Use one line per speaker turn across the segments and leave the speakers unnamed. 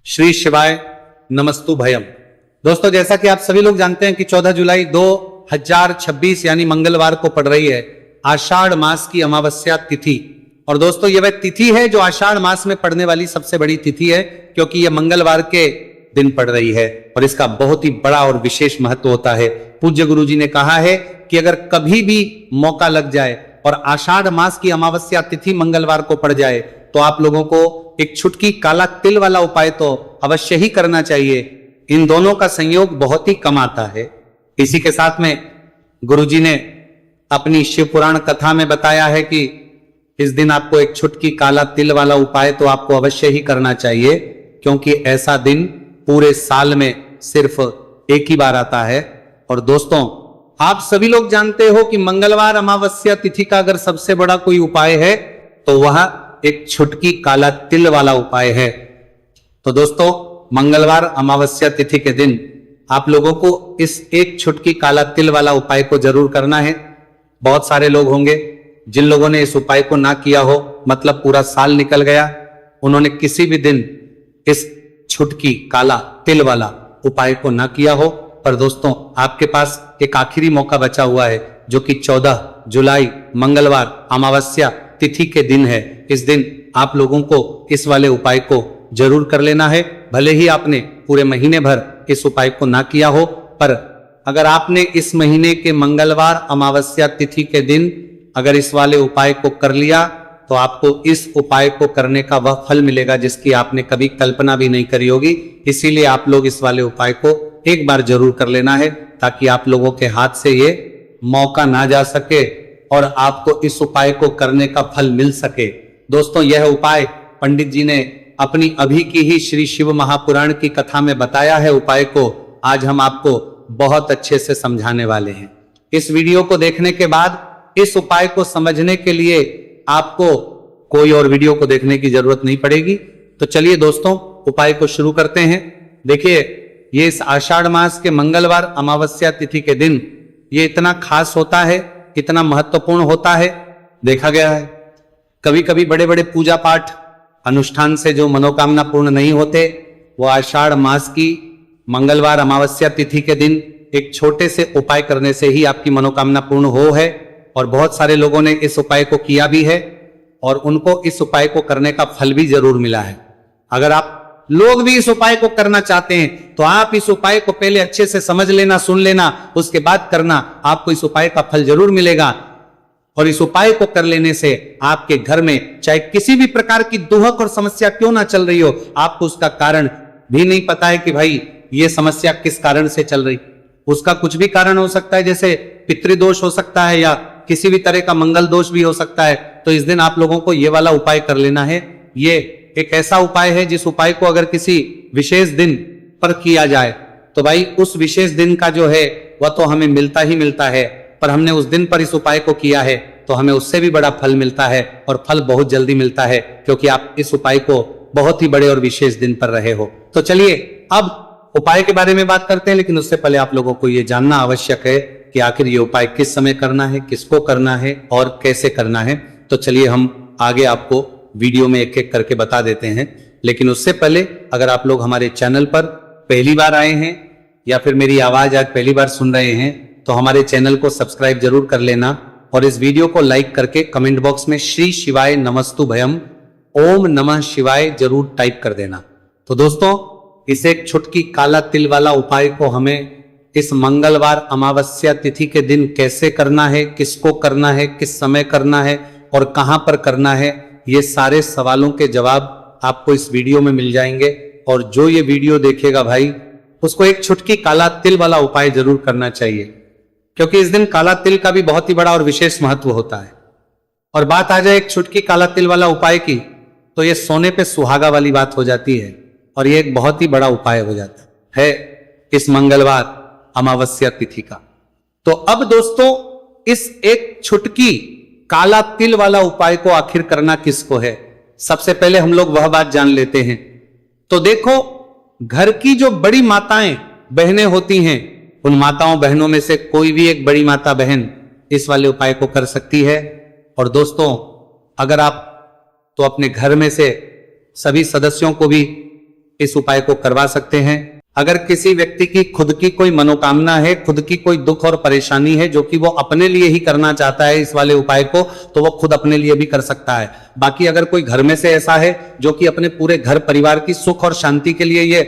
श्री शिवाय नमस्तु भयम। दोस्तों, जैसा कि आप सभी लोग जानते हैं कि 14 जुलाई 2026 यानी मंगलवार को पड़ रही है आषाढ़ मास की अमावस्या तिथि। और दोस्तों, यह वह तिथि है जो आषाढ़ मास में पड़ने वाली सबसे बड़ी तिथि है, क्योंकि यह मंगलवार के दिन पड़ रही है और इसका बहुत ही बड़ा और विशेष महत्व होता है। पूज्य गुरुजी ने कहा है कि अगर कभी भी मौका लग जाए और आषाढ़ मास की अमावस्या तिथि मंगलवार को पड़ जाए तो आप लोगों को एक छुटकी काला तिल वाला उपाय तो अवश्य ही करना चाहिए। इन दोनों का संयोग बहुत ही कम आता है। इसी के साथ में गुरुजी ने अपनी शिव पुराण कथा में बताया है कि इस दिन आपको एक छुटकी काला तिल वाला उपाय तो आपको अवश्य ही करना चाहिए, क्योंकि ऐसा दिन पूरे साल में सिर्फ एक ही बार आता है। और दोस्तों, आप सभी लोग जानते हो कि मंगलवार अमावस्या तिथि का अगर सबसे बड़ा कोई उपाय है तो वह एक छुटकी काला तिल वाला उपाय है। तो दोस्तों, मंगलवार अमावस्या तिथि के दिन आप लोगों को इस एक छुटकी काला तिल वाला उपाय को जरूर करना है। बहुत सारे लोग होंगे जिन लोगों ने इस उपाय को ना किया हो, मतलब पूरा साल निकल गया, उन्होंने किसी भी दिन इस छुटकी काला तिल वाला उपाय को ना किया हो। पर दोस्तों, आपके पास एक आखिरी मौका बचा हुआ है, जो कि 14 जुलाई मंगलवार अमावस्या तिथि के दिन है। इस दिन आप लोगों को इस वाले उपाय को जरूर कर लेना है। भले ही आपने पूरे महीने भर इस उपाय को ना किया हो, पर अगर आपने इस महीने के मंगलवार अमावस्या तिथि के दिन अगर इस वाले उपाय को कर लिया तो आपको इस उपाय को करने का वह फल मिलेगा जिसकी आपने कभी कल्पना भी नहीं करी होगी। इसीलिए आप लोग इस वाले उपाय को एक बार जरूर कर लेना है, ताकि आप लोगों के हाथ से ये मौका ना जा सके और आपको इस उपाय को करने का फल मिल सके। दोस्तों, यह उपाय पंडित जी ने अपनी अभी की ही श्री शिव महापुराण की कथा में बताया है। उपाय को आज हम आपको बहुत अच्छे से समझाने वाले हैं। इस वीडियो को देखने के बाद इस उपाय को समझने के लिए आपको कोई और वीडियो को देखने की जरूरत नहीं पड़ेगी। तो चलिए दोस्तों, उपाय को शुरू करते हैं। देखिए, ये इस आषाढ़ मास के मंगलवार अमावस्या तिथि के दिन ये इतना खास होता है, इतना महत्वपूर्ण होता है। देखा गया है कभी कभी बड़े बड़े पूजा पाठ अनुष्ठान से जो मनोकामना पूर्ण नहीं होते, वो आषाढ़ मास की मंगलवार अमावस्या तिथि के दिन एक छोटे से उपाय करने से ही आपकी मनोकामना पूर्ण हो है। और बहुत सारे लोगों ने इस उपाय को किया भी है और उनको इस उपाय को करने का फल भी जरूर मिला है। अगर आप लोग भी इस उपाय को करना चाहते हैं तो आप इस उपाय को पहले अच्छे से समझ लेना, सुन लेना, उसके बाद करना। आपको इस उपाय का फल जरूर मिलेगा। और इस उपाय को कर लेने से आपके घर में चाहे किसी भी प्रकार की दुहक और समस्या क्यों ना चल रही हो, आपको उसका कारण भी नहीं पता है कि भाई ये समस्या किस कारण से चल रही। उसका कुछ भी कारण हो सकता है, जैसे पितृदोष हो सकता है या किसी भी तरह का मंगल दोष भी हो सकता है। तो इस दिन आप लोगों को ये वाला उपाय कर लेना है। ये एक ऐसा उपाय है जिस उपाय को अगर किसी विशेष दिन पर किया जाए तो भाई उस विशेष दिन का जो है वह तो हमें मिलता ही मिलता है, पर हमने उस दिन पर इस उपाय को किया है तो हमें उससे भी बड़ा फल मिलता है, और फल बहुत जल्दी मिलता है, क्योंकि आप इस उपाय को बहुत ही बड़े और विशेष दिन पर रहे हो। तो चलिए अब उपाय के बारे में बात करते हैं, लेकिन उससे पहले आप लोगों को यह जानना आवश्यक है कि आखिर ये उपाय किस समय करना है, किसको करना है और कैसे करना है। तो चलिए हम आगे आपको वीडियो में एक एक करके बता देते हैं। लेकिन उससे पहले अगर आप लोग हमारे चैनल पर पहली बार आए हैं या फिर मेरी आवाज आज पहली बार सुन रहे हैं तो हमारे चैनल को सब्सक्राइब जरूर कर लेना और इस वीडियो को लाइक करके कमेंट बॉक्स में श्री शिवाय नमस्तु भयम ओम नमः शिवाय जरूर टाइप कर देना। तो दोस्तों, इस एक छुटकी काला तिल वाला उपाय को हमें इस मंगलवार अमावस्या तिथि के दिन कैसे करना है, किसको करना है, किस समय करना है और कहां पर करना है, ये सारे सवालों के जवाब आपको इस वीडियो में मिल जाएंगे। और जो ये वीडियो देखेगा भाई, उसको एक छुटकी काला तिल वाला उपाय जरूर करना चाहिए, क्योंकि इस दिन काला तिल का भी बहुत ही बड़ा और विशेष महत्व होता है। और बात आ जाए एक छुटकी काला तिल वाला उपाय की, तो ये सोने पे सुहागा वाली बात हो जाती है और ये एक बहुत ही बड़ा उपाय हो जाता है इस मंगलवार अमावस्या तिथि का। तो अब दोस्तों, इस एक छुटकी काला तिल वाला उपाय को आखिर करना किसको है, सबसे पहले हम लोग वह बात जान लेते हैं। तो देखो, घर की जो बड़ी माताएं बहनें होती हैं, उन माताओं बहनों में से कोई भी एक बड़ी माता बहन इस वाले उपाय को कर सकती है। और दोस्तों, अगर आप तो अपने घर में से सभी सदस्यों को भी इस उपाय को करवा सकते हैं। अगर किसी व्यक्ति की खुद की कोई मनोकामना है, खुद की कोई दुख और परेशानी है जो कि वो अपने लिए ही करना चाहता है इस वाले उपाय को, तो वो खुद अपने लिए भी कर सकता है। बाकी अगर कोई घर में से ऐसा है जो कि अपने पूरे घर परिवार की सुख और शांति के लिए ये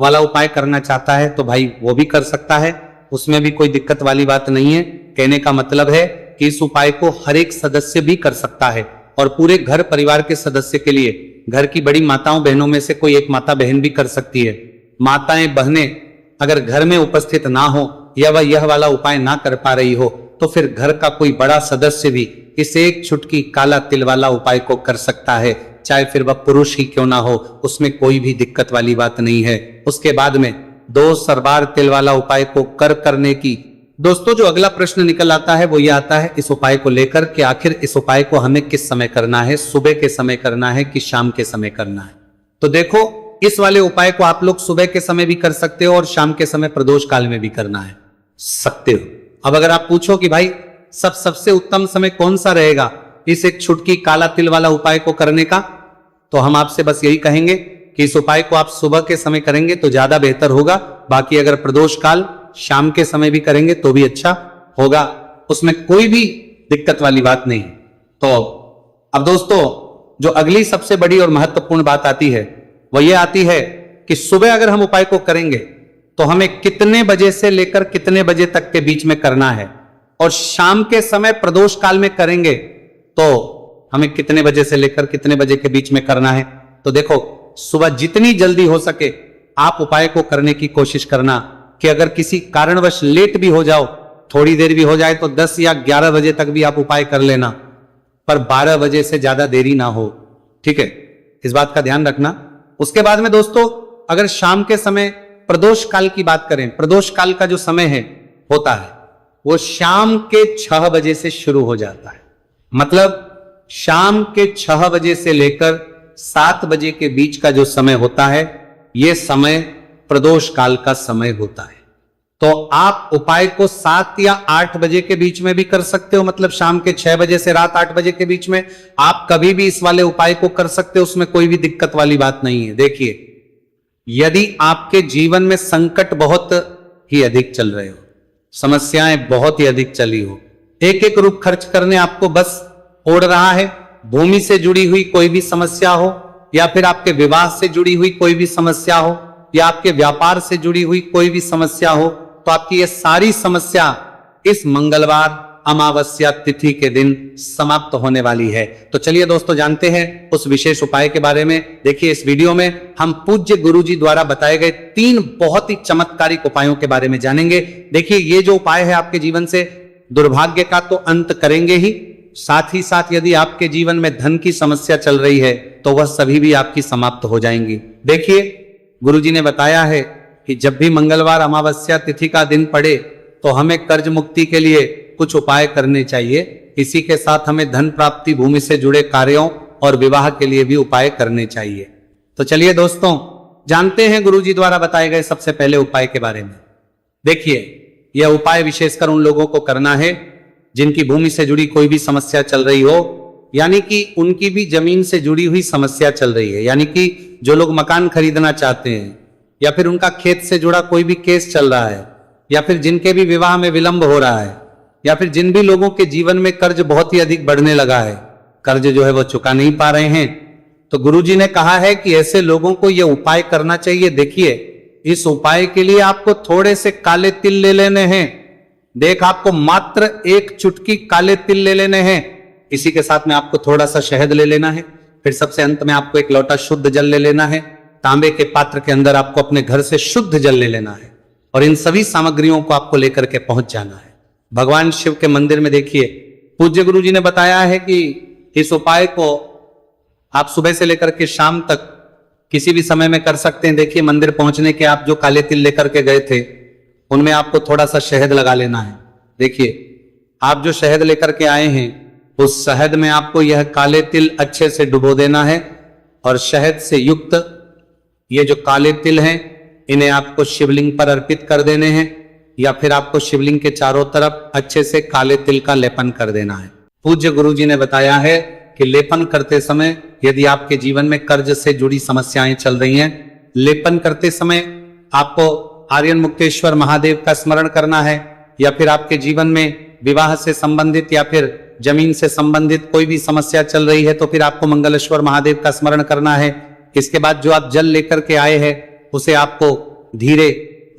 वाला उपाय करना चाहता है, तो भाई वो भी कर सकता है, उसमें भी कोई दिक्कत वाली बात नहीं है। कहने का मतलब है कि इस उपाय को हर एक सदस्य भी कर सकता है और पूरे घर परिवार के सदस्य के लिए, घर की बड़ी माताओं बहनों में से कोई एक माता बहन भी कर सकती है। माताएं बहनें अगर घर में उपस्थित ना हो या वह यह वाला उपाय ना कर पा रही हो, तो फिर घर का कोई बड़ा सदस्य भी इस एक चुटकी काला तिल वाला उपाय को कर सकता है, चाहे फिर वह पुरुष ही क्यों ना हो, उसमें कोई भी दिक्कत वाली बात नहीं है। उसके बाद में 2 सरबार तिल वाला उपाय को करने की दोस्तों जो अगला प्रश्न निकल आता है वो ये आता है इस उपाय को लेकर कि आखिर इस उपाय को हमें किस समय करना है, सुबह के समय करना है कि शाम के समय करना है। तो देखो, इस वाले उपाय को आप लोग सुबह के समय भी कर सकते हो और शाम के समय प्रदोष काल में भी करना है सकते हो। अब अगर आप पूछो कि भाई सबसे उत्तम समय कौन सा रहेगा इस एक छुटकी काला तिल वाला उपाय को करने का, तो हम आपसे बस यही कहेंगे कि इस उपाय को आप सुबह के समय करेंगे तो ज्यादा बेहतर होगा। बाकी अगर प्रदोष काल शाम के समय भी करेंगे तो भी अच्छा होगा, उसमें कोई भी दिक्कत वाली बात नहीं। तो अब दोस्तों जो अगली सबसे बड़ी और महत्वपूर्ण बात आती है वह यह आती है कि सुबह अगर हम उपाय को करेंगे तो हमें कितने बजे से लेकर कितने बजे तक के बीच में करना है, और शाम के समय प्रदोष काल में करेंगे तो हमें कितने बजे से लेकर कितने बजे के बीच में करना है। तो देखो, सुबह जितनी जल्दी हो सके आप उपाय को करने की कोशिश करना कि अगर किसी कारणवश लेट भी हो जाओ, थोड़ी देर भी हो जाए, तो 10 या 11 बजे तक भी आप उपाय कर लेना, पर 12 बजे से ज्यादा देरी ना हो, ठीक है, इस बात का ध्यान रखना। उसके बाद में दोस्तों अगर शाम के समय प्रदोष काल की बात करें, प्रदोष काल का जो समय है होता है वो शाम के 6 बजे से शुरू हो जाता है। मतलब शाम के 6 बजे से लेकर 7 बजे के बीच का जो समय होता है यह समय प्रदोष काल का समय होता है। तो आप उपाय को 7 या 8 बजे के बीच में भी कर सकते हो, मतलब शाम के 6 बजे से रात 8 बजे के बीच में आप कभी भी इस वाले उपाय को कर सकते हो, उसमें कोई भी दिक्कत वाली बात नहीं है। देखिए, यदि आपके जीवन में संकट बहुत ही अधिक चल रहे हो, समस्याएं बहुत ही अधिक चली हो, एक एक रुपया खर्च करने आपको बस ओढ़ रहा है, भूमि से जुड़ी हुई कोई भी समस्या हो या फिर आपके विवाह से जुड़ी हुई कोई भी समस्या हो या आपके व्यापार से जुड़ी हुई कोई भी समस्या हो, तो आपकी ये सारी समस्या इस मंगलवार अमावस्या तिथि के दिन समाप्त होने वाली है। तो चलिए दोस्तों जानते हैं उस विशेष उपाय के बारे में। देखिए, इस वीडियो में हम पूज्य गुरुजी द्वारा बताए गए 3 बहुत ही चमत्कारिक उपायों के बारे में जानेंगे। देखिए, ये जो उपाय है आपके जीवन से दुर्भाग्य का तो अंत करेंगे ही, साथ ही साथ यदि आपके जीवन में धन की समस्या चल रही है तो वह सभी भी आपकी समाप्त हो जाएंगी। देखिए, गुरुजी ने बताया है कि जब भी मंगलवार अमावस्या तिथि का दिन पड़े तो हमें कर्ज मुक्ति के लिए कुछ उपाय करने चाहिए। इसी के साथ हमें धन प्राप्ति, भूमि से जुड़े कार्यों और विवाह के लिए भी उपाय करने चाहिए। तो चलिए दोस्तों जानते हैं गुरुजी द्वारा बताए गए सबसे पहले उपाय के बारे में। देखिए, यह उपाय विशेषकर उन लोगों को करना है जिनकी भूमि से जुड़ी कोई भी समस्या चल रही हो, यानी कि उनकी भी जमीन से जुड़ी हुई समस्या चल रही है, यानी कि जो लोग मकान खरीदना चाहते हैं या फिर उनका खेत से जुड़ा कोई भी केस चल रहा है या फिर जिनके भी विवाह में विलंब हो रहा है या फिर जिन भी लोगों के जीवन में कर्ज बहुत ही अधिक बढ़ने लगा है, कर्ज जो है वो चुका नहीं पा रहे हैं, तो गुरुजी ने कहा है कि ऐसे लोगों को यह उपाय करना चाहिए। देखिए, इस उपाय के लिए आपको थोड़े से काले तिल ले लेने हैं। देख, आपको मात्र 1 चुटकी काले तिल ले लेने हैं। इसी के साथ में आपको थोड़ा सा शहद ले लेना है। फिर सबसे अंत में आपको 1 लोटा शुद्ध जल ले लेना है। तांबे के पात्र के अंदर आपको अपने घर से शुद्ध जल ले लेना है और इन सभी सामग्रियों को आपको लेकर के पहुंच जाना है भगवान शिव के मंदिर में। देखिए, पूज्य गुरुजी ने बताया है कि इस उपाय को आप सुबह से लेकर के शाम तक किसी भी समय में कर सकते हैं। देखिए, मंदिर पहुंचने के आप जो काले तिल लेकर के गए थे उनमें आपको थोड़ा सा शहद लगा लेना है। देखिए, आप जो शहद लेकर के आए हैं उस शहद में आपको यह काले तिल अच्छे से डुबो देना है और शहद से युक्त ये जो काले तिल हैं इन्हें आपको शिवलिंग पर अर्पित कर देने हैं या फिर आपको शिवलिंग के चारों तरफ अच्छे से काले तिल का लेपन कर देना है। पूज्य गुरुजी ने बताया है कि लेपन करते समय यदि आपके जीवन में कर्ज से जुड़ी समस्याएं चल रही हैं लेपन करते समय आपको आर्यन मुक्तेश्वर महादेव का स्मरण करना है, या फिर आपके जीवन में विवाह से संबंधित या फिर जमीन से संबंधित कोई भी समस्या चल रही है तो फिर आपको मंगलेश्वर महादेव का स्मरण करना है। इसके बाद जो आप जल लेकर के आए हैं उसे आपको धीरे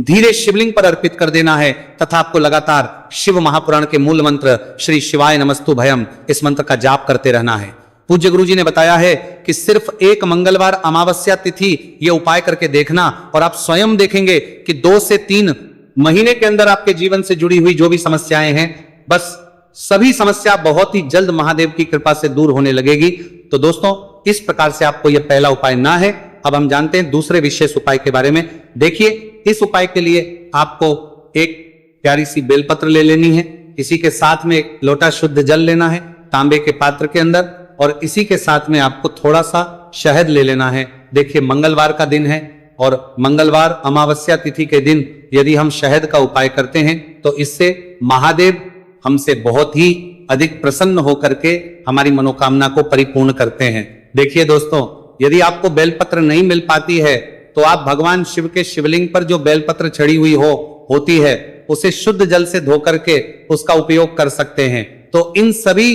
धीरे शिवलिंग पर अर्पित कर देना है, तथा आपको लगातार शिव महापुराण के मूल मंत्र श्री शिवाय नमस्तु भयम इस मंत्र का जाप करते रहना है। पूज्य गुरु जी ने बताया है कि सिर्फ एक मंगलवार अमावस्या तिथि ये उपाय करके देखना और आप स्वयं देखेंगे कि 2 से 3 महीने के अंदर आपके जीवन से जुड़ी हुई जो भी समस्याएं हैं, बस सभी समस्या बहुत ही जल्द महादेव की कृपा से दूर होने लगेगी। तो दोस्तों, इस प्रकार से आपको यह पहला उपाय ना है। अब हम जानते हैं दूसरे विशेष उपाय के बारे में। देखिए, इस उपाय के लिए आपको एक प्यारी सी बेलपत्र ले लेनी है, इसी के साथ में एक लोटा शुद्ध जल लेना है तांबे के पात्र के अंदर, और इसी के साथ में आपको थोड़ा सा शहद ले लेना है। देखिए, मंगलवार का दिन है और मंगलवार अमावस्या तिथि के दिन यदि हम शहद का उपाय करते हैं तो इससे महादेव हमसे बहुत ही अधिक प्रसन्न होकर के हमारी मनोकामना को परिपूर्ण करते हैं। देखिए दोस्तों, यदि आपको बेलपत्र नहीं मिल पाती है तो आप भगवान शिव के शिवलिंग पर जो बेलपत्र चढ़ी हुई होती है उसे शुद्ध जल से धो करके उसका उपयोग कर सकते हैं। तो इन सभी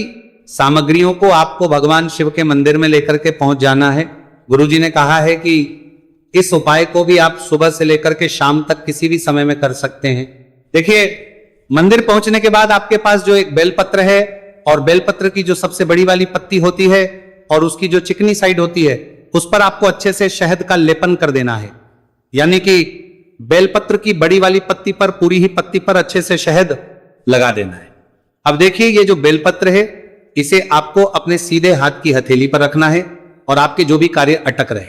सामग्रियों को आपको भगवान शिव के मंदिर में लेकर के पहुंच जाना है। गुरुजी ने कहा है कि इस उपाय को भी आप सुबह से लेकर के शाम तक किसी भी समय में कर सकते हैं। देखिए, मंदिर पहुंचने के बाद आपके पास जो एक बेलपत्र है और बेलपत्र की जो सबसे बड़ी वाली पत्ती होती है और उसकी जो चिकनी साइड होती है उस पर आपको अच्छे से शहद का लेपन कर देना है। यानी कि बेलपत्र की बड़ी वाली पत्ती पर, पूरी ही पत्ती पर अच्छे से शहद लगा देना है। अब देखिए, ये जो बेलपत्र है इसे आपको अपने सीधे हाथ की हथेली पर रखना है और आपके जो भी कार्य अटक रहे।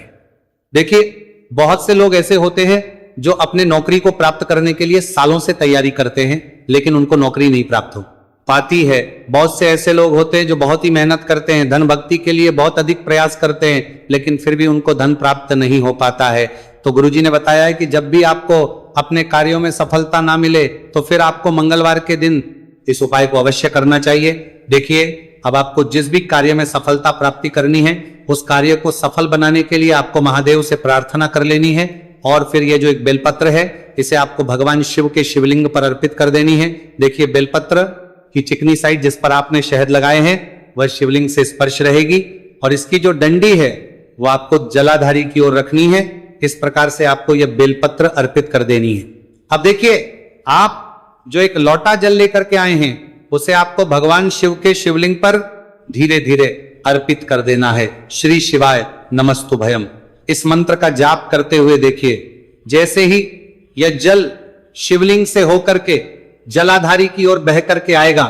देखिए, बहुत से लोग ऐसे होते हैं जो अपने नौकरी को प्राप्त करने के लिए सालों से तैयारी करते हैं लेकिन उनको नौकरी नहीं प्राप्त हो पाती है। बहुत से ऐसे लोग होते हैं जो बहुत ही मेहनत करते हैं, धन भक्ति के लिए बहुत अधिक प्रयास करते हैं लेकिन फिर भी उनको धन प्राप्त नहीं हो पाता है। तो गुरुजी ने बताया है कि जब भी आपको अपने कार्यों में सफलता ना मिले तो फिर आपको मंगलवार के दिन इस उपाय को अवश्य करना चाहिए। देखिए, अब आपको जिस भी कार्य में सफलता प्राप्ति करनी है उस कार्य को सफल बनाने के लिए आपको महादेव से प्रार्थना कर लेनी है, और फिर ये जो एक बेलपत्र है इसे आपको भगवान शिव के शिवलिंग पर अर्पित कर देनी है। देखिए, बेलपत्र की चिकनी साइड जिस पर आपने शहद लगाए हैं वह शिवलिंग से स्पर्श रहेगी और इसकी जो डंडी है वो आपको जलाधारी की ओर रखनी है। इस प्रकार से आपको यह बेलपत्र अर्पित कर देनी है। अब देखिए, आप जो एक लोटा जल लेकर के आए हैं उसे आपको भगवान शिव के शिवलिंग पर धीरे धीरे अर्पित कर देना है। श्री शिवाय नमस्तु भयम इस मंत्र का जाप करते हुए देखिए, जैसे ही यह जल शिवलिंग से होकर के जलाधारी की ओर बह करके आएगा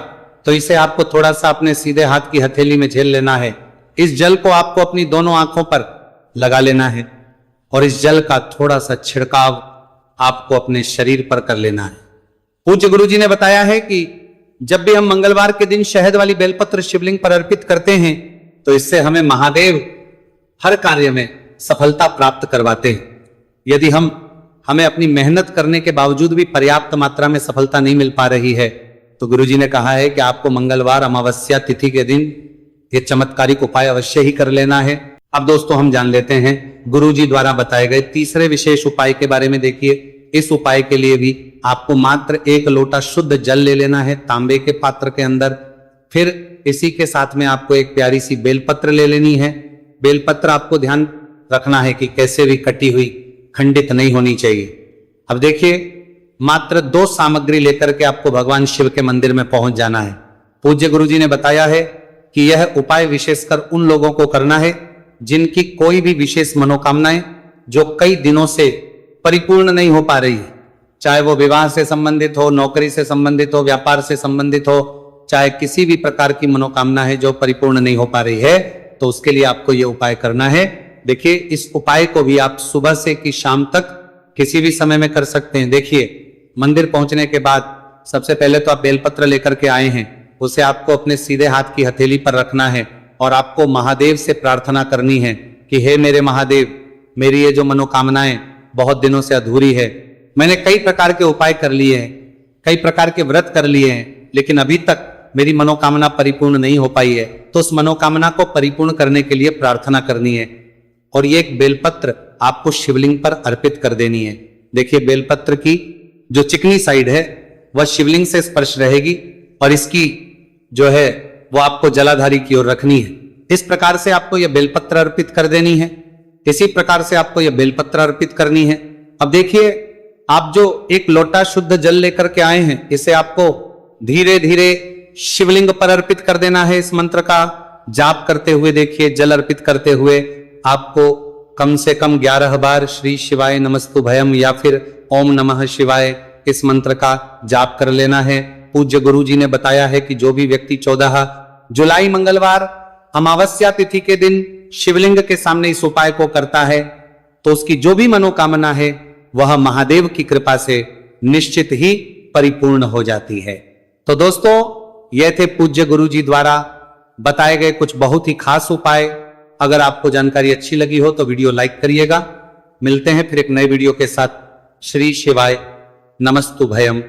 तो इसे आपको थोड़ा सा अपने सीधे हाथ की हथेली में झेल लेना है। इस जल को आपको अपनी दोनों आंखों पर लगा लेना है और इस जल का थोड़ा सा छिड़काव आपको अपने शरीर पर कर लेना है। पूज्य गुरु जी ने बताया है कि जब भी हम मंगलवार के दिन शहद वाली बेलपत्र शिवलिंग पर अर्पित करते हैं तो इससे हमें महादेव हर कार्य में सफलता प्राप्त करवाते हैं। यदि हमें अपनी मेहनत करने के बावजूद भी पर्याप्त मात्रा में सफलता नहीं मिल पा रही है तो गुरुजी ने कहा है कि आपको मंगलवार अमावस्या तिथि के दिन ये चमत्कारिक उपाय अवश्य ही कर लेना है। अब दोस्तों, हम जान लेते हैं गुरुजी द्वारा बताए गए तीसरे विशेष उपाय के बारे में। देखिए, इस उपाय के लिए भी आपको मात्र 1 लोटा शुद्ध जल ले लेना है तांबे के पात्र के अंदर। फिर इसी के साथ में आपको एक प्यारी सी बेलपत्र ले लेनी है। बेलपत्र आपको ध्यान रखना है कि कैसे भी कटी हुई खंडित नहीं होनी चाहिए। अब देखिए, मात्र 2 सामग्री लेकर के आपको भगवान शिव के मंदिर में पहुंच जाना है। पूज्य गुरुजी ने बताया है कि यह उपाय विशेषकर उन लोगों को करना है जिनकी कोई भी विशेष मनोकामनाएं जो कई दिनों से परिपूर्ण नहीं हो पा रही है, चाहे वो विवाह से संबंधित हो, नौकरी से संबंधित हो, व्यापार से संबंधित हो, चाहे किसी भी प्रकार की मनोकामना है जो परिपूर्ण नहीं हो पा रही है, तो उसके लिए आपको यह उपाय करना है। देखिए, इस उपाय को भी आप सुबह से कि शाम तक किसी भी समय में कर सकते हैं। देखिए, मंदिर पहुंचने के बाद सबसे पहले तो आप बेलपत्र लेकर के आए हैं, उसे आपको अपने सीधे हाथ की हथेली पर रखना है और आपको महादेव से प्रार्थना करनी है कि हे मेरे महादेव, मेरी ये जो मनोकामनाएं बहुत दिनों से अधूरी है, मैंने कई प्रकार के उपाय कर लिए हैं, कई प्रकार के व्रत कर लिए हैं, लेकिन अभी तक मेरी मनोकामना परिपूर्ण नहीं हो पाई है, तो उस मनोकामना को परिपूर्ण करने के लिए प्रार्थना करनी है। और ये एक बेलपत्र आपको शिवलिंग पर अर्पित कर देनी है। देखिए बेलपत्र की जो चिकनी साइड है वह शिवलिंग से स्पर्श रहेगी और इसकी जो है वो आपको जलाधारी की ओर रखनी है। इस प्रकार से आपको यह बेलपत्र अर्पित कर देनी है। इसी प्रकार से आपको यह बेलपत्र अर्पित करनी है। अब देखिए आप जो एक लोटा शुद्ध जल लेकर के आए हैं इसे आपको धीरे धीरे शिवलिंग पर अर्पित कर देना है। इस मंत्र का जाप करते हुए देखिए जल अर्पित करते हुए आपको कम से कम 11 बार श्री शिवाय नमस्तुभयम या फिर ओम नमः शिवाय इस मंत्र का जाप कर लेना है। पूज्य गुरु जी ने बताया है कि जो भी व्यक्ति 14 जुलाई मंगलवार अमावस्या तिथि के दिन शिवलिंग के सामने इस उपाय को करता है तो उसकी जो भी मनोकामना है वह महादेव की कृपा से निश्चित ही परिपूर्ण हो जाती है। तो दोस्तों यह थे पूज्य गुरु जी द्वारा बताए गए कुछ बहुत ही खास उपाय। अगर आपको जानकारी अच्छी लगी हो तो वीडियो लाइक करिएगा। मिलते हैं फिर एक नए वीडियो के साथ। श्री शिवाय नमस्तुभयम।